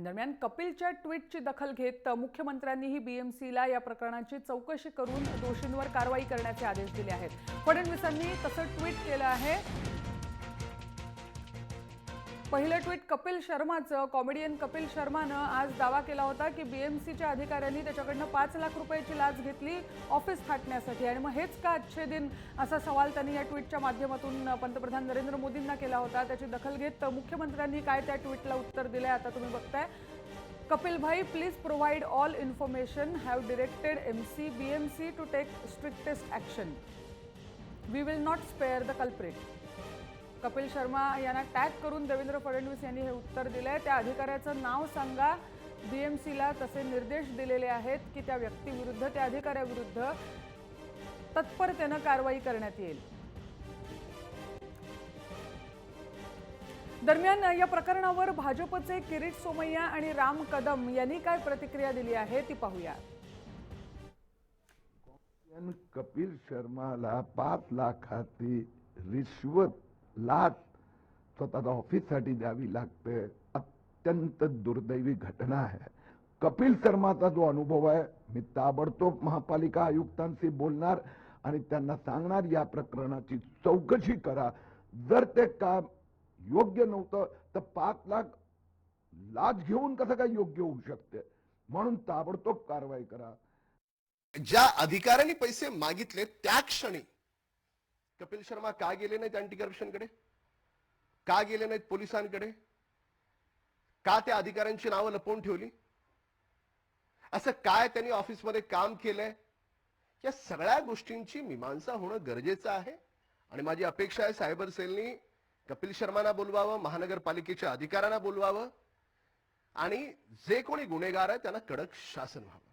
दरम्यान कपिलच्या ट्विटची दखल घेत मुख्यमंत्र्यांनीही बीएमसीला या प्रकरणाची चौकशी करून दोषींवर कारवाई करण्याचे आदेश दिले आहेत। फडणवीसांनी तसं ट्विट केलं आहे। पहिलं ट्विट कपिल शर्माचं। कॉमेडियन कपिल शर्मानं आज दावा केला होता की बीएमसीच्या अधिकाऱ्यांनी त्याच्याकडनं 5 लाख रुपयाची लाच घेतली ऑफिस थाटण्यासाठी, आणि मग हेच का अच्छे दिन असा सवाल त्यांनी या ट्विटच्या माध्यमातून पंतप्रधान नरेंद्र मोदींना केला होता। त्याची दखल घेत मुख्यमंत्र्यांनी काय त्या ट्विटला उत्तर दिलंय आता तुम्ही बघताय। कपिल भाई, please provide all information, have directed MC BMC to take strictest action, we will not spare the culprit. Kapil Sharma यांना टॅग करून देवेंद्र फडणवीस यांनी हे उत्तर दिलंय। त्या अधिकाऱ्याचं नाव सांगा। बीएमसीला तसे निर्देश दिलेले आहेत की त्या व्यक्तीविरुद्ध, त्या अधिकाऱ्याविरुद्ध तत्परतेने कारवाई करण्यात येईल। दरम्यान या प्रकरणावर भाजपचे किरीट सोमय्या आणि राम कदम यांनी काय प्रतिक्रिया दिली आहे ती पाहूया। कपिल शर्माला 5 लाखाची रिश्वत लाच स्वतःच्या ऑफिससाठी द्यावी लागते, अत्यंत दुर्दैवी घटना आहे। कपिल शर्माचा जो अनुभव आहे, मी ताबडतोब महापालिका आयुक्तांशी बोलणार आणि त्यांना सांगणार या प्रकरणाची चौकशी करा। जर ते काम योग्य नव्हतं तर 5 लाख लाच घेऊन कसं काय योग्य होऊ शकते, म्हणून ताबडतोब कारवाई करा। ज्या अधिकाऱ्यांनी पैसे मागितले त्या क्षणी कपिल शर्मा का गेले नाहीत अँटी करप्शनकडे, का गेले नाहीत पोलिसांकडे, का त्या अधिकाऱ्यांची नावं लपवून ठेवली, असं काय त्यांनी ऑफिसमध्ये काम केलंय, या सगळ्या गोष्टींची मीमांसा होणं गरजेचं आहे। आणि माझी अपेक्षा आहे सायबर सेलनी कपिल शर्मांना बोलवावं, महानगरपालिकेच्या अधिकाऱ्यांना बोलवावं आणि जे कोणी गुन्हेगार आहे त्यांना कडक शासन व्हावं।